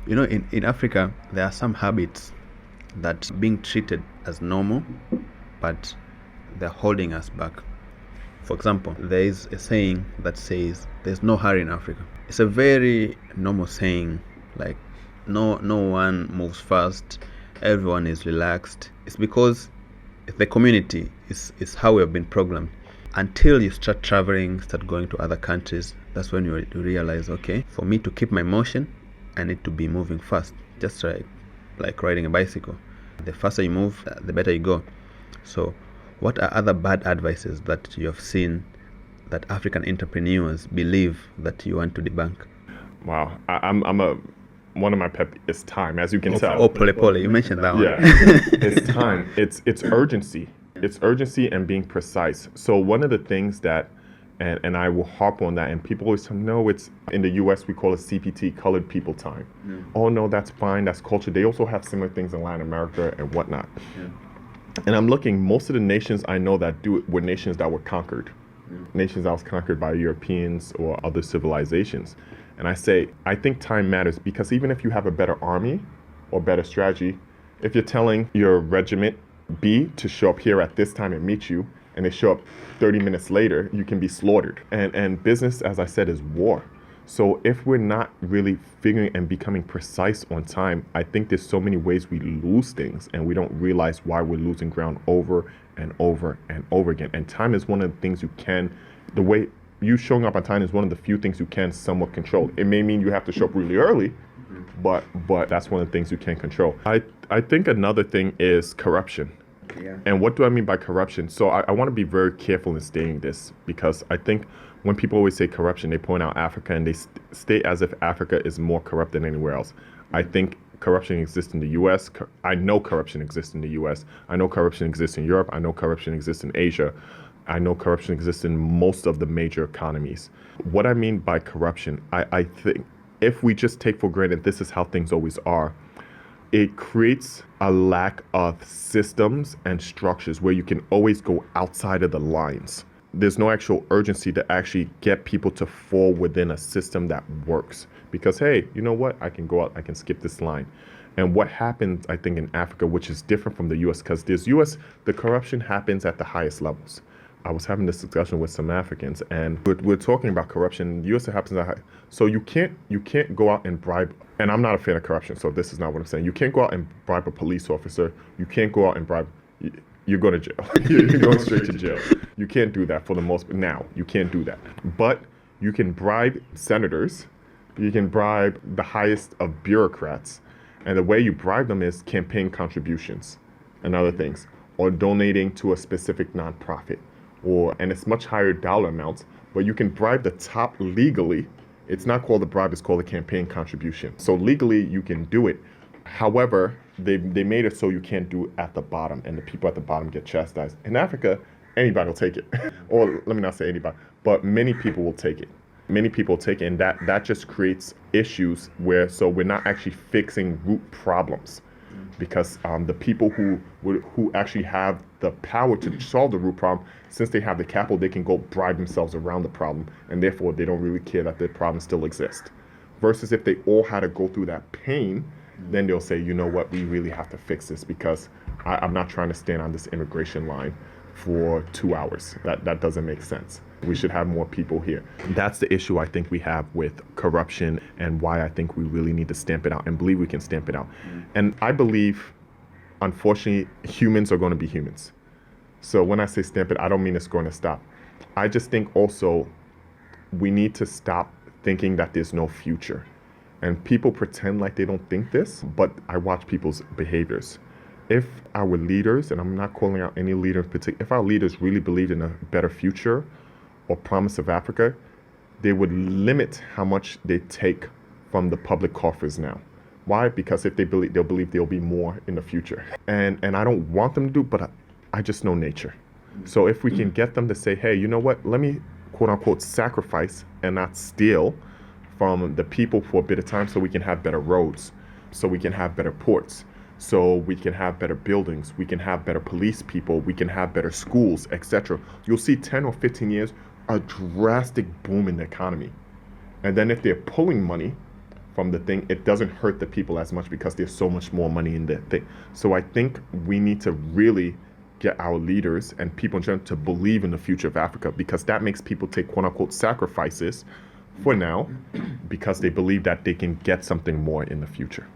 In Africa, there are some habits that being treated as normal, but they're holding us back. For example, there is a saying that says there's no hurry in Africa. It's a very normal saying, like no one moves fast, everyone is relaxed. It's because the community is how we have been programmed. Until you start traveling, start going to other countries, that's when you realize, okay, for me to keep my motion, I need to be moving fast, just like riding a bicycle. The faster you move, the better you go. So what are other bad advices that you have seen that African entrepreneurs believe that you want to debunk? Wow, I'm one of my pet is time, as you can tell. Oh, pole, you mentioned that one. Yeah, it's time. It's urgency. It's urgency and being precise. So one of the things that, and I will harp on that, and people always say, no, it's in the US we call it CPT, colored people time. Yeah. Oh no, that's fine, that's culture. They also have similar things in Latin America and whatnot. Yeah. And I'm looking, most of the nations I know that do it were nations that were conquered. Yeah. Nations that was conquered by Europeans or other civilizations. And I say, I think time matters because even if you have a better army or better strategy, if you're telling your regiment B to show up here at this time and meet you, and they show up 30 minutes later, you can be slaughtered. And business, as I said, is war. So if we're not really figuring and becoming precise on time, I think there's so many ways we lose things and we don't realize why we're losing ground over and over and over again. And time is one of the things the way you showing up on time is one of the few things you can somewhat control. It may mean you have to show up really early, but that's one of the things you can control. I think another thing is corruption. Yeah. And what do I mean by corruption? So I want to be very careful in stating this because I think when people always say corruption, they point out Africa and they state as if Africa is more corrupt than anywhere else. I think corruption exists in the US. I know corruption exists in the US. I know corruption exists in Europe. I know corruption exists in Asia. I know corruption exists in most of the major economies. What I mean by corruption, I think if we just take for granted this is how things always are, it creates a lack of systems and structures where you can always go outside of the lines. There's no actual urgency to actually get people to fall within a system that works. Because, hey, you know what? I can go out, I can skip this line. And what happens, I think, in Africa, which is different from the US, because the corruption happens at the highest levels. I was having this discussion with some Africans, and we're talking about corruption. In the U.S. it happens at high. So you can't go out and bribe. And I'm not a fan of corruption, so this is not what I'm saying. You can't go out and bribe a police officer. You can't go out and bribe. You're going to jail. You're going straight to jail. You can't do that for the most. Now you can't do that. But you can bribe senators. You can bribe the highest of bureaucrats, and the way you bribe them is campaign contributions and other things, or donating to a specific nonprofit. And it's much higher dollar amounts, but you can bribe the top legally. It's not called a bribe, it's called a campaign contribution. So legally you can do it. However, they made it so you can't do it at the bottom, and the people at the bottom get chastised. In Africa, anybody will take it. Or let me not say anybody, but many people will take it. Many people take it, and that just creates issues so we're not actually fixing root problems. Because the people who actually have the power to solve the root problem, since they have the capital, they can go bribe themselves around the problem, and therefore they don't really care that the problem still exists. Versus if they all had to go through that pain, then they'll say, you know what, we really have to fix this because I'm not trying to stand on this immigration line for 2 hours. That doesn't make sense. We should have more people here. That's the issue I think we have with corruption and why I think we really need to stamp it out and believe we can stamp it out. And I believe, unfortunately, humans are going to be humans. So when I say stamp it, I don't mean it's going to stop. I just think also we need to stop thinking that there's no future. And people pretend like they don't think this, but I watch people's behaviors. If our leaders, and I'm not calling out any leader in particular, if our leaders really believed in a better future or promise of Africa, they would limit how much they take from the public coffers now. Why? Because if they'll believe there'll be more in the future. And I don't want them to do, but I just know nature. So if we can get them to say, hey, you know what, let me quote unquote sacrifice and not steal from the people for a bit of time so we can have better roads, so we can have better ports, so we can have better buildings, we can have better police people, we can have better schools, etc. You'll see 10 or 15 years, a drastic boom in the economy. And then if they're pulling money from the thing, it doesn't hurt the people as much because there's so much more money in the thing. So I think we need to really get our leaders and people in general to believe in the future of Africa, because that makes people take quote unquote sacrifices for now because they believe that they can get something more in the future.